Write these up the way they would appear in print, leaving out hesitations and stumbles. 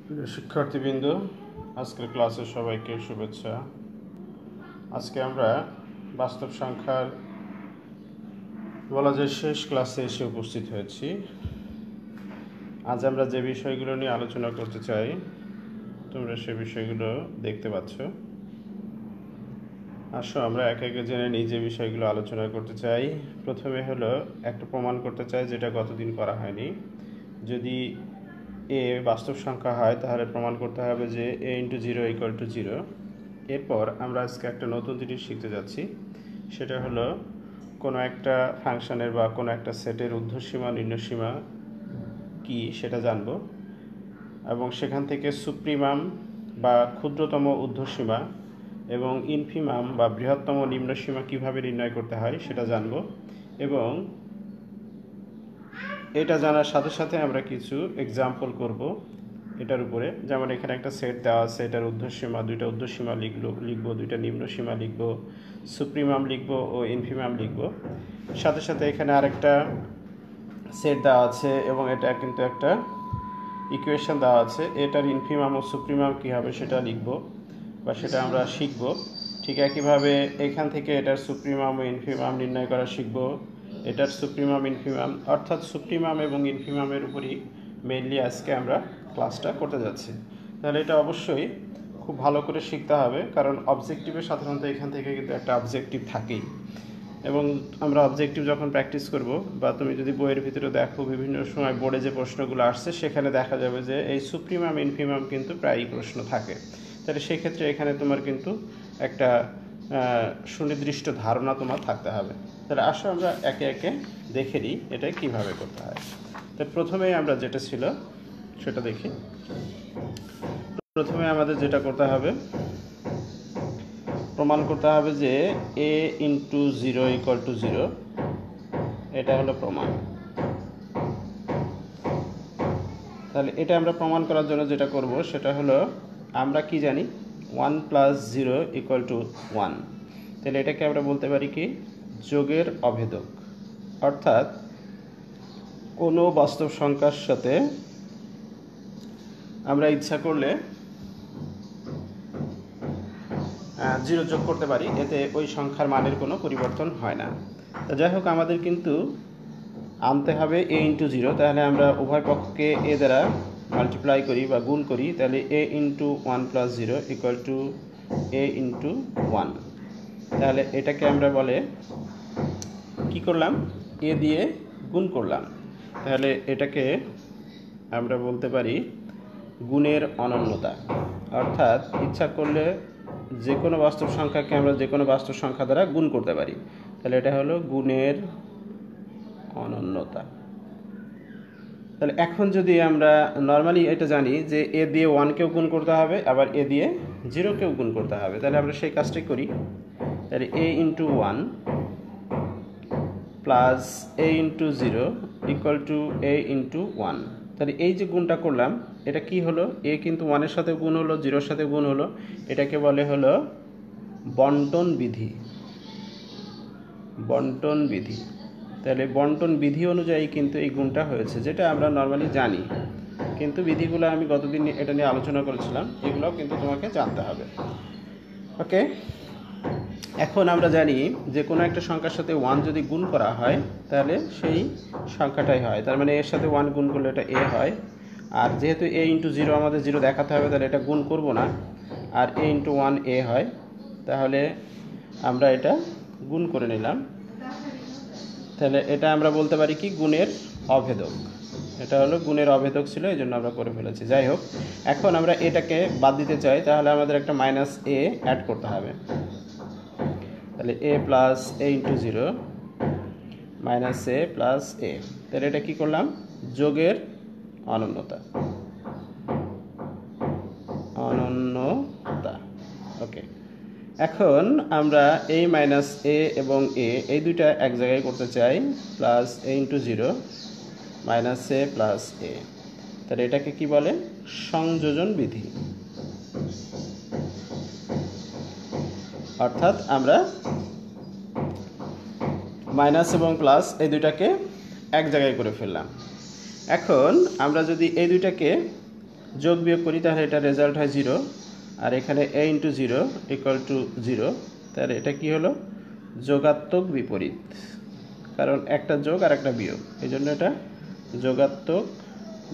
প্রিয় শিক্ষার্থীবৃন্দ, আজকের ক্লাসে সবাইকে শুভেচ্ছা। আজকে আমরা বাস্তব সংখ্যার বলা যায় শেষ ক্লাসে এসে উপস্থিত হয়েছি। আজ আমরা যে বিষয়গুলো নিয়ে আলোচনা করতে চাই তোমরা সে বিষয়গুলো দেখতে পাচ্ছ। আসো আমরা একে একে জেনে নিই যে বিষয়গুলো আলোচনা করতে চাই। প্রথমে হলো একটা প্রমাণ করতে চাই যেটা গতদিন করা হয়নি। যদি এ বাস্তব সংখ্যা হয় তাহলে প্রমাণ করতে হবে যে a into zero equal two zero. এরপর আমরা আজকে একটা নতুন জিনিস শিখতে যাচ্ছি, সেটা হলো কোনো একটা ফাংশনের বা কোনো একটা সেটের ঊর্ধ্বসীমা নিম্নসীমা কি সেটা জানব, এবং সেখান থেকে সুপ্রিমাম বা ক্ষুদ্রতম ঊর্ধ্বসীমা এবং ইনফিমাম বা বৃহত্তম নিম্নসীমা কিভাবে নির্ণয় করতে হয় সেটা জানব। এবং এটা জানার সাথে সাথে আমরা কিছু এক্সাম্পল করব এটার উপরে। যেমন এখানে একটা সেট দেওয়া আছে, এটার ঊর্ধ্বসীমা, দুইটা ঊর্ধ্বসীমা লিখব, দুইটা নিম্নসীমা লিখব, সুপ্রিমাম লিখব ও ইনফিমাম লিখব। সাথে সাথে এখানে আরেকটা সেট দেওয়া আছে এবং এটা কিন্তু একটা ইকুয়েশন দেওয়া আছে, এটার ইনফিমাম ও সুপ্রিমাম কী হবে সেটা লিখব বা সেটা আমরা শিখব। ঠিক একইভাবে এখান থেকে এটার সুপ্রিমাম ও ইনফিমাম নির্ণয় করা শিখব। এটার সুপ্রিমাম ইনফিমাম অর্থাৎ সুপ্রিমাম এবং ইনফিমামের উপরই মেইনলি আজকে আমরা ক্লাসটা করতে যাচ্ছি। তাহলে এটা অবশ্যই খুব ভালো করে শিখতে হবে, কারণ অবজেক্টিভে সাধারণত এখান থেকে কিন্তু একটা অবজেক্টিভ থাকেই। এবং আমরা অবজেক্টিভ যখন প্র্যাকটিস করব বা তুমি যদি বইয়ের ভিতরে দেখো বিভিন্ন সময় বোর্ডে যে প্রশ্নগুলো আসছে সেখানে দেখা যাবে যে এই সুপ্রিমাম ইনফিমাম কিন্তু প্রায়ই প্রশ্ন থাকে। তাহলে সেক্ষেত্রে এখানে তোমার কিন্তু একটা সুনির্দিষ্ট ধারণা তোমার থাকতে হবে। তাহলে আসো আমরা একে একে দেখে নিই এটা কীভাবে করতে হয়। তো প্রথমেই আমরা যেটা ছিল সেটা দেখি। প্রথমে আমাদের যেটা করতে হবে, প্রমাণ করতে হবে যে a into zero equal two zero, এটা হলো প্রমাণ। তাহলে এটা আমরা প্রমাণ করার জন্য যেটা করব সেটা হলো, আমরা কি জানি 1 প্লাস জিরো ইকুয়াল টু 1। তাহলে এটাকে আমরা বলতে পারি কি যোগের অভেদক। অর্থাৎ কোনো বাস্তব সংখ্যার সাথে আমরা ইচ্ছা করলে জিরো যোগ করতে পারি, এতে ওই সংখ্যার মানের কোনো পরিবর্তন হয় না। তো যাই হোক, আমাদের কিন্তু আনতে হবে a ইন্টু জিরো। তাহলে আমরা উভয় পক্ষকে a দ্বারা মাল্টিপ্লাই করি বা গুণ করি। তাহলে a into one plus zero equal two a into one. তাহলে এটাকে আমরা বলে কি করলাম, a দিয়ে গুণ করলাম। তাহলে এটাকে আমরা বলতে পারি গুণের অনন্যতা। অর্থাৎ ইচ্ছা করলে যে কোনো বাস্তব সংখ্যাকে আমরা যে কোনো বাস্তব সংখ্যা দ্বারা গুণ করতে পারি। তাহলে এটা হলো গুণের অনন্যতা। তাহলে এখন যদি আমরা নর্মালি এটা জানি যে এ দিয়ে ওয়ানকেও গুণ করতে হবে, আবার এ দিয়ে জিরোকেও গুণ করতে হবে। তাহলে আমরা সেই কাজটাই করি। তাহলে a into one plus a into zero equal to a into one. তাহলে এই যে গুণটা করলাম এটা কি হলো, এ কিন্তু ওয়ানের সাথে গুণ হলো, জিরোর সাথে গুণ হলো। এটাকে বলে হলো বন্টন বিধি। বন্টন বিধি। তাহলে বন্টন বিধি অনুযায়ী কিন্তু এই গুণটা হয়েছে, যেটা আমরা নর্মালি জানি, কিন্তু বিধিগুলো আমি গতদিন এটা নিয়ে আলোচনা করেছিলাম, এগুলোও কিন্তু তোমাকে জানতে হবে। ওকে, এখন আমরা জানি যে কোনো একটা সংখ্যার সাথে ওয়ান যদি গুণ করা হয় তাহলে সেই সংখ্যাটাই হয়। তার মানে এর সাথে ওয়ান গুণ করলে এটা এ হয়। আর যেহেতু এ ইন্টু জিরো আমাদের জিরো দেখাতে হবে, তাহলে এটা গুণ করব না, আর এ ইন্টু ওয়ান এ হয়। তাহলে আমরা এটা গুণ করে নিলাম। তাহলে এটা আমরা বলতে পারি কি গুণের অভেদক। এটা হলো গুণের অভেদক ছিল, এই জন্য আমরা করে ফেলেছি। যাই হোক, এখন আমরা এটাকে বাদ দিতে চাই, তাহলে আমাদের একটা মাইনাস এ অ্যাড করতে হবে। তাহলে এ plus a into zero minus A plus এ। তাহলে এটা কী করলাম, যোগের অনন্যতা। অনন্যতা। ওকে, এখন আমরা এই মাইনাস এ এবং এ এই দুইটা এক জায়গায় করতে চাই, plus a into zero minus A plus এ। তাহলে এটাকে কি বলে, সংযোজন বিধি। অর্থাৎ আমরা মাইনাস এবং প্লাস এই দুইটাকে এক জায়গায় করে ফেললাম। এখন আমরা যদি এই দুইটাকে যোগ বিয়োগ করি তাহলে এটা রেজাল্ট হয় 0, আর এখানে a × 0 = 0, তাহলে এটা কি হলো? যোগাত্মক বিপরীত, কারণ একটা যোগ আর একটা বিয়োগ, এই জন্য এটা যোগাত্মক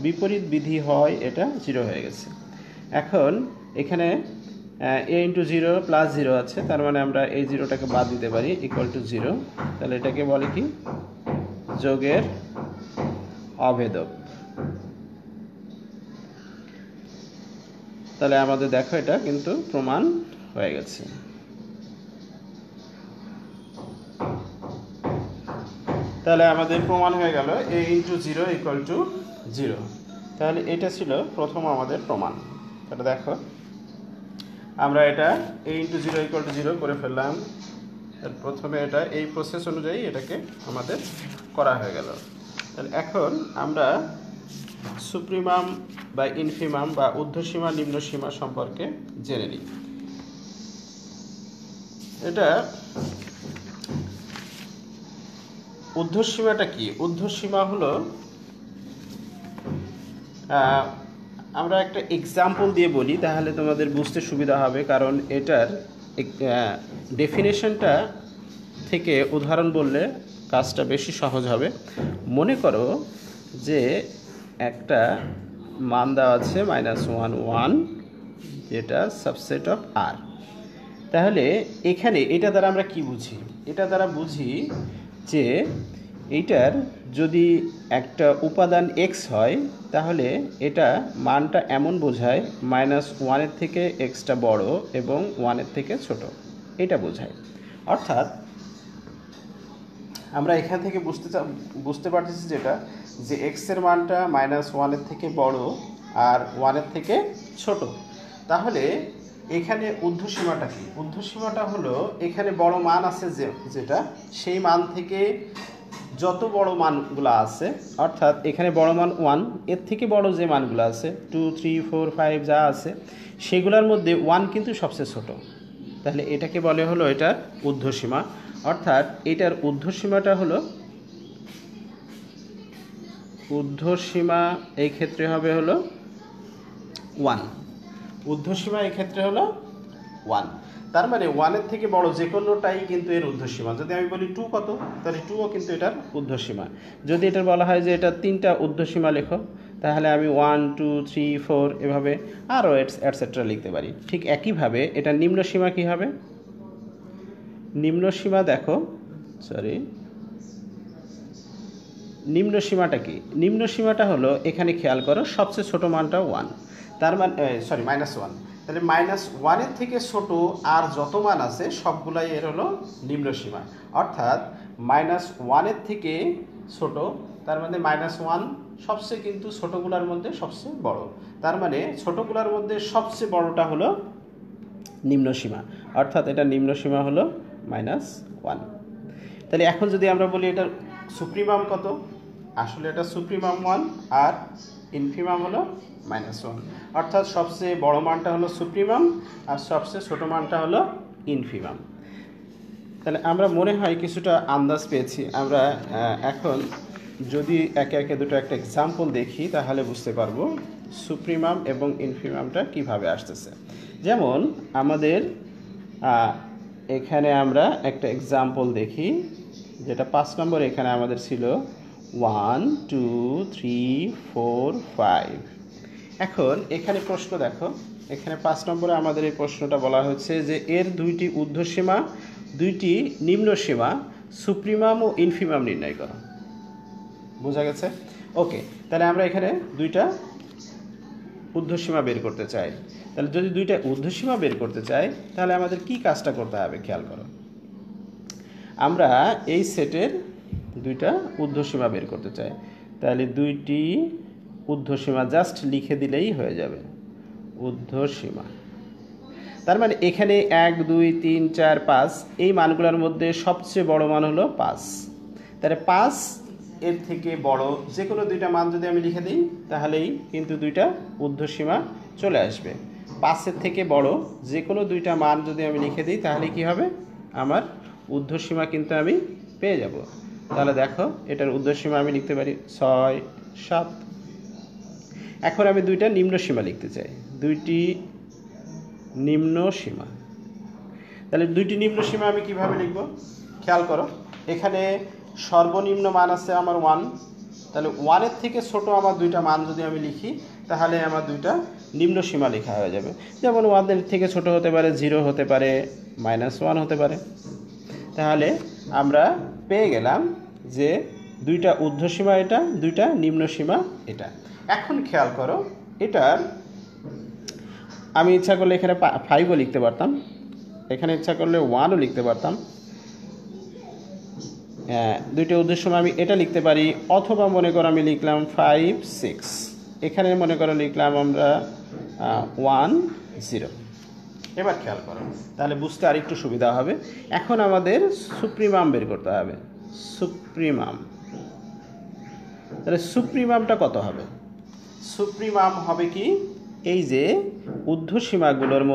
বিপরীত বিধি হয়, এটা 0 হয়ে গেছে। এখন এখানে a × 0 + 0 আছে, তার মানে আমরা এই 0টাকে বাদ দিতে পারি, = 0, তাহলে এটাকে বলে কি? যোগের অভেদক। তাহলে আমাদের দেখো এটা কিন্তু প্রমাণ হয়ে গেছে। তাহলে আমাদের প্রমাণ হয়ে গেল a × 0 = 0। তাহলে এটা ছিল প্রথম আমাদের প্রমাণ। তাহলে দেখো আমরা এটা a × 0 = 0 করে ফেললাম। প্রথমে এটা এই প্রসেস অনুযায়ী এটাকে আমাদের করা হয়ে গেল। তাহলে এখন আমরা সুপ্রিমাম বা ইনফিমাম বা ঊর্ধ্বসীমা নিম্নসীমা সম্পর্কে জেনে নিই। এটা ঊর্ধ্বসীমাটা কি? ঊর্ধ্বসীমা হলো, আমরা একটা এক্সাম্পল দিয়ে বলি তাহলে তোমাদের বুঝতে সুবিধা হবে, কারণ এটার ডেফিনেশনটা থেকে উদাহরণ বললে কাজটা বেশি সহজ হবে। মনে করো যে একটা মান দেওয়া আছে -1 1, যেটা সাবসেট অফ R। তাহলে এখানে এটা দ্বারা আমরা কি বুঝি? এটা দ্বারা বুঝি যে এইটার যদি একটা উপাদান x হয় তাহলে এটা মানটা এমন বোঝায় -1 থেকে x-টা বড় এবং 1 থেকে ছোট, এটা বোঝায়। অর্থাৎ আমরা এখান থেকে বুঝতে পারতেছি যেটা, যে x এর মানটা -1 থেকে বড় আর 1 থেকে ছোট। তাহলে এখানে ঊর্ধ্বসীমাটা কি? ঊর্ধ্বসীমাটা হলো এখানে বড় মান আছে যেটা, সেই মান থেকে যত বড় মানগুলো আছে, অর্থাৎ এখানে বড় মান 1, এর থেকে বড় যে মানগুলো আছে 2 3 4 5 যা আছে সেগুলোর মধ্যে 1 কিন্তু সবচেয়ে ছোট। তাহলে এটাকে বলে হলো এটার ঊর্ধ্বসীমা। অর্থাৎ এটার ঊর্ধ্বসীমাটা হলো, ঊর্ধ্বসীমা এই ক্ষেত্রে হবে হলো 1। ঊর্ধ্বসীমা এই ক্ষেত্রে হলো 1। তার মানে 1 এর থেকে বড় যে কোনোটাই কিন্তু এর ঊর্ধ্বসীমা। যদি আমি বলি 2 কত, তাহলে 2ও কিন্তু এটার ঊর্ধ্বসীমা। যদি এটার বলা হয় যে এটা 3টা ঊর্ধ্বসীমা লেখো, তাহলে আমি 1 2 3 4 এভাবে আরও এটসেট্রা লিখতে পারি। ঠিক একইভাবে এটা নিম্নসীমা কি হবে? নিম্নসীমা দেখো, নিম্নসীমাটা কি? নিম্নসীমাটা হলো, এখানে খেয়াল করো সবচেয়ে ছোট মানটা 1, তার মানে -1। তাহলে -1 এর থেকে ছোট আর যত মান আছে সবগুলাই এর হলো নিম্নসীমা। অর্থাৎ -1 এর থেকে ছোট, তার মানে -1 সবচেয়ে কিন্তু ছোটগুলোর মধ্যে সবচেয়ে বড়, তার মানে ছোটগুলোর মধ্যে সবচেয়ে বড়টা হলো নিম্নসীমা। অর্থাৎ এটা নিম্নসীমা হলো -1। তাহলে এখন যদি আমরা বলি এটার সুপ্রিমাম কত, আসলে এটা সুপ্রিমাম 1 আর ইনফিমাম হলো -1। অর্থাৎ সবচেয়ে বড় মানটা হলো সুপ্রিমাম আর সবচেয়ে ছোট মানটা হলো ইনফিমাম। তাহলে আমরা মনে হয় কিছুটা আন্দাজ পেয়েছি। আমরা এখন যদি একে একে দুটো একটা এক্সাম্পল দেখি তাহলে বুঝতে পারবো সুপ্রিমাম এবং ইনফিমামটা কিভাবে আসতেছে। যেমন আমাদের এখানে আমরা একটা এক্সাম্পল দেখি, যেটা 5 নম্বর। এখানে আমাদের ছিল 1 2 3 4 5। এখন এখানে প্রশ্ন দেখো, এখানে 5 নম্বরে আমাদের এই প্রশ্নটা বলা হচ্ছে যে এর 2টি ঊর্ধ্বসীমা 2টি নিম্নসীমা সুপ্রিমাম ও ইনফিমাম নির্ণয় করো। বোঝা গেছে? ওকে, তাহলে আমরা এখানে 2টা ঊর্ধ্বসীমা বের করতে চাই। তাহলে যদি 2টা ঊর্ধ্বসীমা বের করতে চাই তাহলে আমাদের কি কাজটা করতে হবে খেয়াল করো। আমরা এই সেটের 2টা ঊর্ধ্বসীমা বের করতে চাই, তাহলে 2টি ঊর্ধ্বসীমা জাস্ট লিখে দিলেই হয়ে যাবে ঊর্ধ্বসীমা। তার মানে এখানে 1 2 3 4 5 এই মানগুলোর মধ্যে সবচেয়ে বড় মান হলো 5। তাহলে 5 এর থেকে বড় যে কোনো 2টা মান যদি আমি লিখে দিই তাহলেই কিন্তু 2টা ঊর্ধ্বসীমা চলে আসবে। 5 এর থেকে বড় যে কোনো 2টা মান যদি আমি লিখে দিই তাহলে কি হবে, আমার ঊর্ধ্বসীমা কিন্তু আমি পেয়ে যাব। তাহলে দেখো এটার ঊর্ধ্বসীমা আমি লিখতে পারি 6 7। এখন আমি দুইটা নিম্ন সীমা লিখতে চাই, দুইটি নিম্ন সীমা। তাহলে দুইটি নিম্ন সীমা আমি কিভাবে লিখব? খেয়াল করো, এখানে সর্বনিম্ন মান আছে আমার 1, তাহলে 1-এর থেকে ছোট আমার দুইটা মান যদি আমি লিখি তাহলে আমার দুইটা নিম্ন সীমা লেখা হয়ে যাবে। যেমন 1-এর থেকে ছোট হতে পারে 0 হতে পারে, -1 হতে পারে। তাহলে আমরা পেয়ে গেলাম যে দুইটা ঊর্ধ্বসীমা এটা, দুইটা নিম্ন সীমা এটা। এখন খেয়াল করো, এটার আমি ইচ্ছা করলে এখানে 5ও লিখতে পারতাম, এখানে ইচ্ছা করলে 1ও লিখতে পারতাম। দুইটা ঊর্ধ্বসীমা আমি এটা লিখতে পারি, অথবা মনে করো আমি লিখলাম 5, 6, এখানে মনে করো লিখলাম আমরা 1, 0। এবার খেয়াল করো, তাহলে বুঝতে আরেকটু সুবিধা হবে। এখন আমাদের সুপ্রিমাম বের করতে হবে, সুপ্রিমাম। তাহলে সুপ্রিমামটা কত হবে? সুপ্রিমাম হবে কি, এই যে ঊর্ধ্বসীমাগুলোর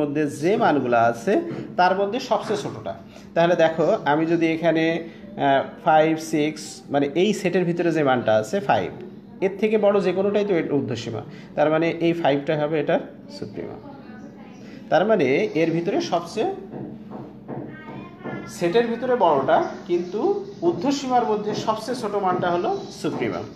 মধ্যে যে মানগুলো আছে তার মধ্যে সবচেয়ে ছোটটা। তাহলে দেখো, আমি যদি এখানে 5, 6 মানে এই সেটের ভিতরে যে মানটা আছে 5, এর থেকে বড় যে কোনোটাই তো ঊর্ধ্বসীমা, তার মানে এই 5টা হবে এটার সুপ্রিমাম। তার মানে এর ভিতরে সবচেয়ে সেটের ভিতরে বড়টা, কিন্তু ঊর্ধ্বসীমার মধ্যে সবচেয়ে ছোট মানটা হলো সুপ্রিমাম।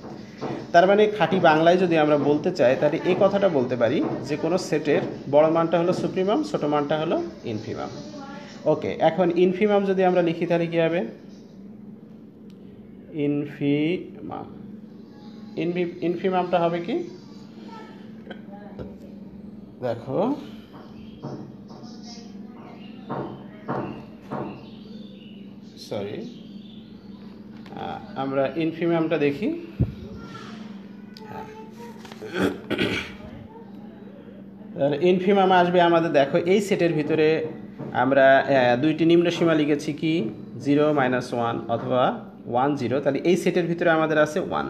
তার মানে খাঁটি বাংলায় যদি আমরা বলতে চাই তাহলে এই কথাটা বলতে পারি যে কোনো সেটের বড় মানটা হলো সুপ্রিমাম, ছোট মানটা হলো ইনফিমাম। ওকে, এখন ইনফিমাম যদি আমরা লিখি তাহলে কী হবে? ইনফিমামটা হবে কি, দেখো আমরা ইনফিমামটা দেখি। ইনফিমাম আসবে আমাদের, দেখো এই সেটের ভিতরে আমরা দুইটি নিম্ন সীমা লিখেছি কি 0, -1 অথবা 1, 0। তাহলে এই সেটের ভিতরে আমাদের আছে 1।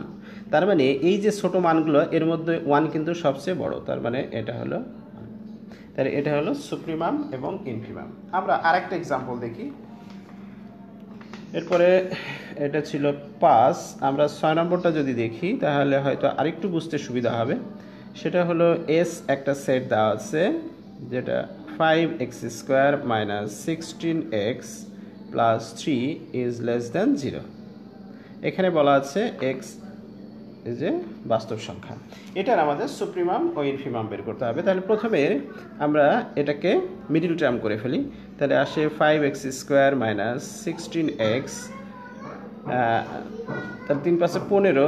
তার মানে এই যে ছোট মানগুলো এর মধ্যে 1 কিন্তু সবচেয়ে বড়, তার মানে এটা হলো, তাহলে এটা হলো সুপ্রিমাম এবং ইনফিমাম। আমরা আরেকটা এক্সাম্পল দেখি। এরপরে এটা ছিল 5, আমরা 6 নম্বরটা যদি দেখি তাহলে হয়তো আরেকটু বুঝতে সুবিধা হবে। সেটা হলো এস একটা সেট দেওয়া আছে, যেটা 5x² - 16x + 3 > 0। এখানে বলা আছে x যে বাস্তব সংখ্যা, এটার আমাদের সুপ্রিমাম ও ইনফিমাম বের করতে হবে। তাহলে প্রথমে আমরা এটাকে মিডল টার্ম করে ফেলি। তাহলে আসে 5x² - 16x, তার 3 × 5 = 15,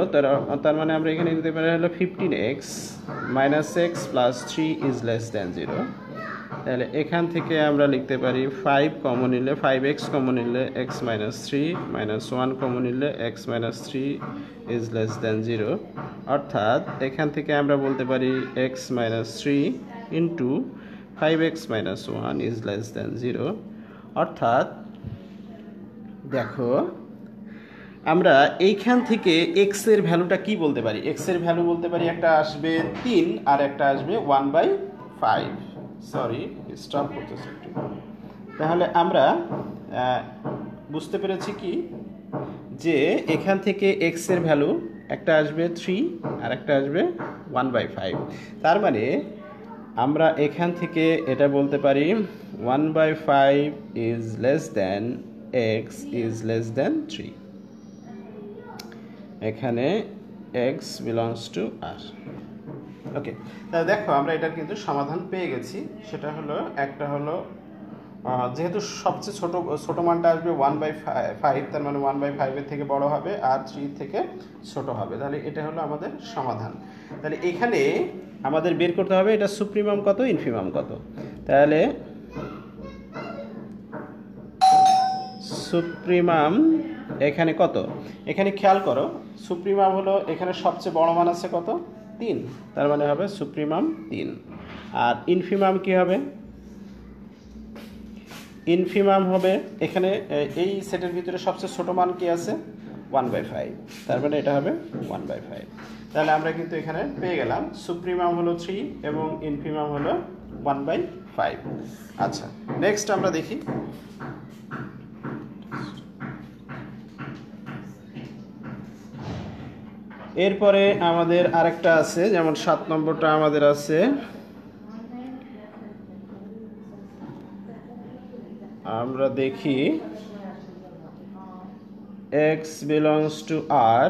তার মানে আমরা এখানে নিতে পারি হলো 15x - x + 3 > 0। তাহলে এখান থেকে আমরা লিখতে পারি 5 কমন নিলে 5x কমন নিলে x - 3 -1 কমন নিলে x - 3 > 0। অর্থাৎ এখান থেকে আমরা বলতে পারি x - 3 × 5x - 1 > 0। অর্থাৎ দেখো, আমরা এইখান থেকে x এর ভ্যালুটা কি বলতে পারি? x এর ভ্যালু বলতে পারি একটা আসবে 3 আর একটা আসবে 1/5। স্টপ করতেছি একটু। তাহলে আমরা বুঝতে পেরেছি কি যে এখান থেকে x এর ভ্যালু একটা আসবে 3 আর একটা আসবে 1/5। তার মানে আমরা এখান থেকে এটা বলতে পারি 1/5 x < 3। এখানে x belongs to r। ওকে, তাহলে দেখো আমরা এটার কিন্তু সমাধান পেয়ে গেছি। সেটা হলো, একটা হলো যেহেতু সবচেয়ে ছোট মানটা আসবে 1/5, তার মানে 1/5 এর থেকে বড় হবে আর 3 থেকে ছোট হবে। তাহলে এটা হলো আমাদের সমাধান। তাহলে এখানে আমাদের বের করতে হবে এটা সুপ্রিমাম কত, ইনফিমাম কত। তাহলে সুপ্রিমাম এখানে কত, এখানে খেয়াল করো, সুপ্রিমাম হলো এখানে সবচেয়ে বড় মান আছে কত, 3, তার মানে হবে সুপ্রিমাম 3। আর ইনফিমাম কি হবে? ইনফিমাম হবে এখানে এই সেটের ভিতরে সবচেয়ে ছোট মান কি আছে, 1/5, তার মানে এটা হবে 1/5। তাহলে আমরা কিন্তু এখানে পেয়ে গেলাম সুপ্রিমাম হলো 3 এবং ইনফিমাম হলো 1/5। আচ্ছা, নেক্সট আমরা দেখি। এরপরে আমাদের আরেকটা আছে, যেমন 7 নম্বরটা আমাদের আছে আমরা দেখি x belongs to r,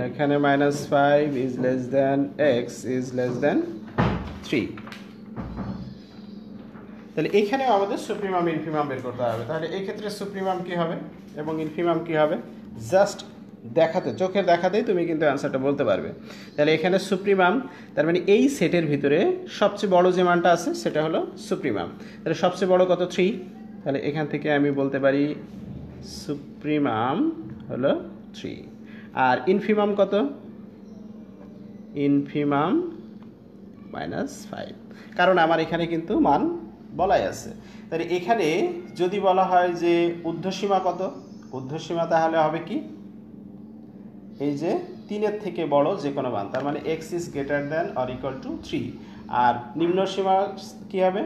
এখানে -5 is less than x is less than 3। তাহলে এখানে আমাদের সুপ্রিমাম ইনফিমাম বের করতে হবে। তাহলে এই ক্ষেত্রে সুপ্রিমাম কি হবে এবং ইনফিমাম কি হবে, জাস্ট দেখাতে, চোখের দেখাতেই তুমি কিন্তু অ্যান্সারটা বলতে পারবে। তাহলে এখানে সুপ্রিমাম, তার মানে এই সেটের ভিতরে সবচেয়ে বড় যে মানটা আছে সেটা হলো সুপ্রিমাম। তাহলে সবচেয়ে বড় কত, 3। তাহলে এখান থেকে আমি বলতে পারি সুপ্রিমাম হলো 3। আর ইনফিমাম কত, ইনফিমাম -5, কারণ আমার এখানে কিন্তু মান বলাই আছে। তাহলে এখানে যদি বলা হয় যে ঊর্ধ্বসীমা কত, ঊর্ধ্বসীমা তাহলে হবে কি, এই যে 3-এর থেকে বড় যে কোনো মান, তার মানে x is greater than or equal to 3। আর নিম্ন সীমা কি হবে,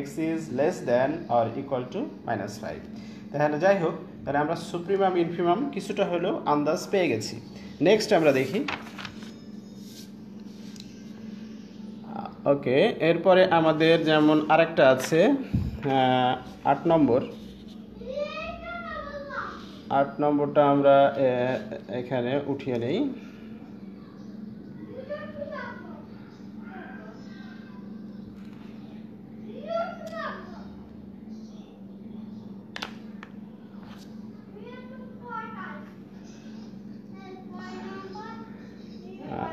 x is less than or equal to -5। তাহলে যাই হোক, তাহলে আমরা সুপ্রিমাম ইনফিমাম কিছুটা হলেও আন্দাজ পেয়ে গেছি। নেক্সট আমরা দেখি, ওকে, এরপরে আমাদের যেমন আরেকটা আছে 8 নম্বর। 8 নম্বরটা আমরা এখানে উঠিয়ে নেই।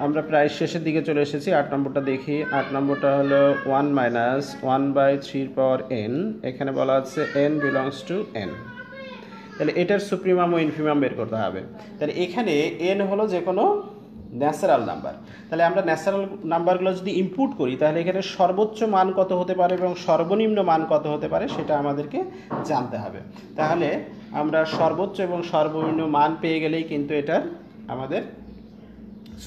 আমরা প্রায় শেষের দিকে চলে এসেছি। 8 নম্বরটা দেখি। 8 নম্বরটা হলো 1 - 1/3 n, এখানে বলা আছে n বিলংস টু n। তাহলে এটার সুপ্রিমাম ও ইনফিমাম বের করতে হবে। তাহলে এখানে n হলো যে কোনো ন্যাচারাল নাম্বার। তাহলে আমরা ন্যাচারাল নাম্বারগুলো যদি ইনপুট করি, তাহলে এখানে সর্বোচ্চ মান কত হতে পারে এবং সর্বনিম্ন মান কত হতে পারে সেটা আমাদেরকে জানতে হবে। তাহলে আমরা সর্বোচ্চ এবং সর্বনিম্ন মান পেয়ে গেলেই কিন্তু এটার আমাদের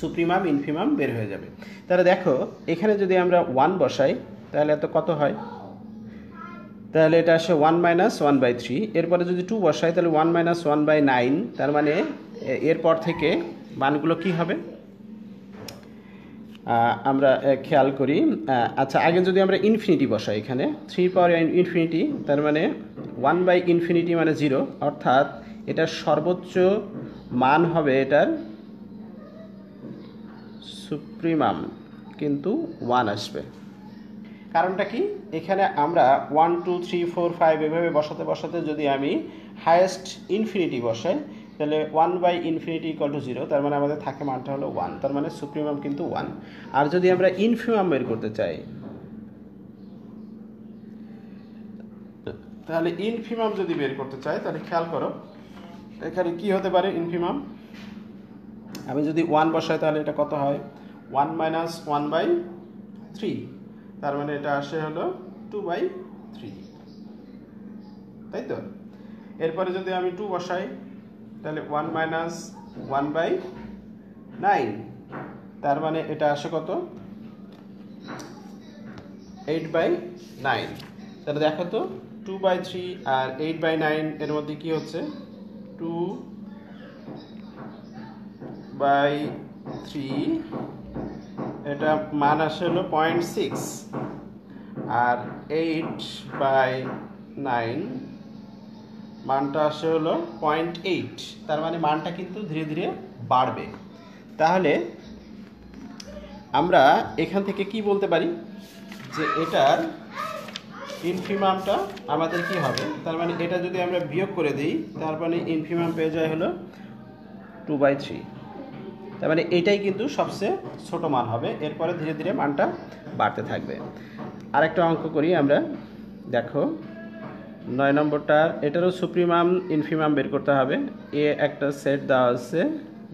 সুপ্রিমাম ইনফিমাম বের হয়ে যাবে। তাহলে দেখো এখানে যদি আমরা 1 বসাই তাহলে এত কত হয়, তাহলে এটা আসে 1 - 1/3। এরপরে যদি 2 বসাই তাহলে 1 - 1/9। তার মানে এরপর থেকে মানগুলো কি হবে আমরা খেয়াল করি। আচ্ছা, আগে যদি আমরা ইনফিনিটি বসাই, এখানে 3 পাওয়ার ইনফিনিটি, তার মানে 1/∞ মানে 0, অর্থাৎ এটার সর্বোচ্চ মান হবে এটার সুপ্রিমাম কিন্তু 1 আসবে। কারণটা কি, এখানে আমরা 1 2 3 4 5 এভাবে বসাতে বসাতে যদি আমি হায়েস্ট ইনফিনিটি বসাই, তাহলে 1/∞ = 0, তার মানে আমাদের থাকে মানটা হলো 1, তার মানে সুপ্রিমাম কিন্তু 1। আর যদি আমরা ইনফিমাম বের করতে চাই, তাহলে ইনফিমাম যদি বের করতে চাই, তাহলে খেয়াল করো এখানে কি হতে পারে ইনফিমাম। আমি যদি 1 বসাই তাহলে এটা কত হয়, 1 - 1/3, তার মানে এটা আসে হলো 2/3, তাই তো। এরপরে যদি আমি 2 বসাই তাহলে 1 - 1/9, তার মানে এটা আসে কত, 8/9। তাহলে দেখো তো 2/3 আর 8/9 এর মধ্যে কি হচ্ছে, 2/3, এটা মান আসে হলো 0.6, আর 8/9 মানটা আসে হলো 0.8, তার মানে মানটা কিন্তু ধীরে ধীরে বাড়বে। তাহলে আমরা এখান থেকে কি বলতে পারি যে এটার ইনফিমামটা আমাদের কি হবে, তার মানে এটা যদি আমরা বিয়োগ করে দিই, তার মানে ইনফিমাম পেয়ে যায় হলো 2/3। তার মানে এটাই কিন্তু সবচেয়ে ছোট মান হবে, এরপরে ধীরে ধীরে মানটা বাড়তে থাকবে। আরেকটা অঙ্ক করি আমরা, দেখো 9 নম্বরটার, এটারও সুপ্রিমাম ইনফিমাম বের করতে হবে। একটা সেট দেওয়া আছে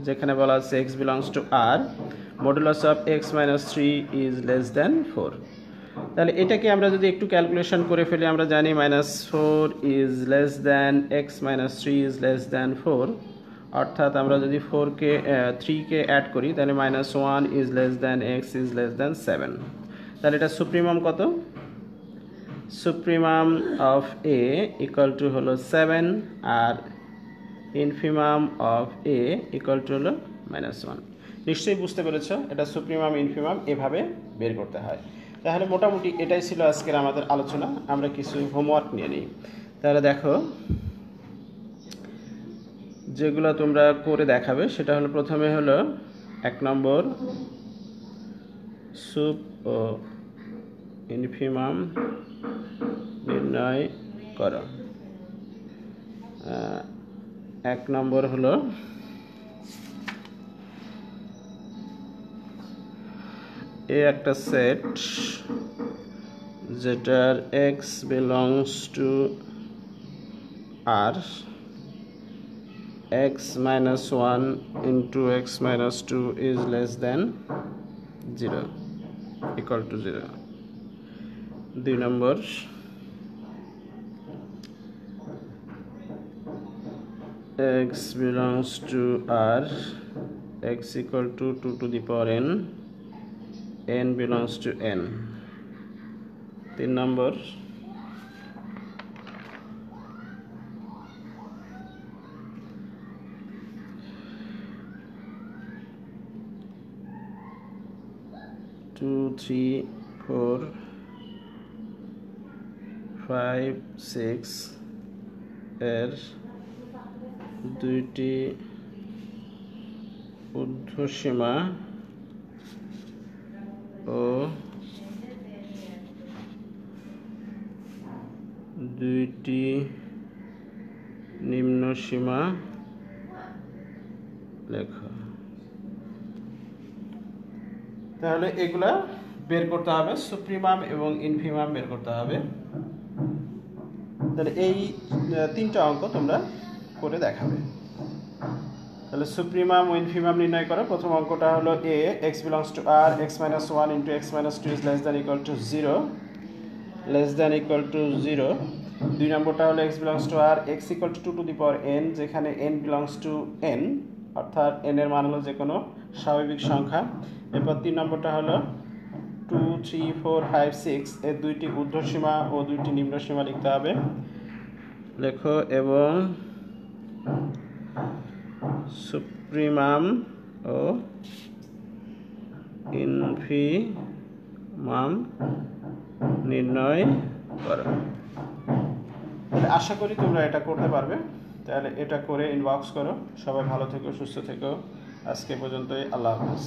যেখানে বলা আছে x belongs to r, modulus of x - 3 is less than 4। তাহলে এটাকে আমরা যদি একটু ক্যালকুলেশন করে ফেলি, আমরা জানি -4 is less than x - 3 is less than 4, অর্থাৎ আমরা যদি 3কে অ্যাড করি তাহলে -1 is less than x is less than 7। তাহলে এটা সুপ্রিমাম কত, সুপ্রিমাম অফ a = হলো 7 আর ইনফিমাম অফ a = হলো -1। নিশ্চয়ই বুঝতে পেরেছ এটা সুপ্রিমাম ইনফিমাম এভাবে বের করতে হয়। তাহলে মোটামুটি এটাই ছিল আজকের আমাদের আলোচনা। আমরা কিছু হোমওয়ার্ক নিয়ে নিই। তাহলে দেখো, যেগুলো তোমরা করে দেখাবে সেটা হলো, প্রথমে হলো 1 নম্বর, সুপ ও ইনফিমাম নির্ণয় করো। 1 নম্বর হলো একটা সেট যেটার x belongs to R, x minus 1 into x minus 2 is less than 0, equal to 0. 2 number, x belongs to R, x equal to 2 to the power n belongs to n. 3 number, two, 3, 4, 5, 6 এর দুইটি ঊর্ধ্বসীমা ও দুইটি নিম্ন সীমা লেখো। তাহলে এগুলা বের করতে হবে, সুপ্রিমাম এবং ইনফিমাম বের করতে হবে। তাহলে এই 3টা অঙ্ক তোমরা করে দেখাবে। তাহলে সুপ্রিমাম ও ইনফিমাম নির্ণয় করো। প্রথম অঙ্কটা হলো a, x belongs to r, x minus 1 into x minus 2 is less than equal to 0, less than equal to 0। 2 নম্বরটা হলো x belongs to r, x equal to 2 to the power n, যেখানে n belongs to n, অর্থাৎ n এর মান হলো যে কোনো স্বাভাবিক সংখ্যা। এরপর 3 নম্বরটা হলো 2, 3, 4, 5, 6 এর দুইটি ঊর্ধ্বসীমা ও দুইটি নিম্ন সীমা লিখতে হবে, লেখো। এবং সুপ্রিমাম ও ইনফিমাম নির্ণয় করো। আশা করি তোমরা এটা করতে পারবে। তাহলে এটা করে ইনবক্স করো। সবাই ভালো থেকো, সুস্থ থেকো। আজকে পর্যন্তই। আল্লাহ হাফেজ।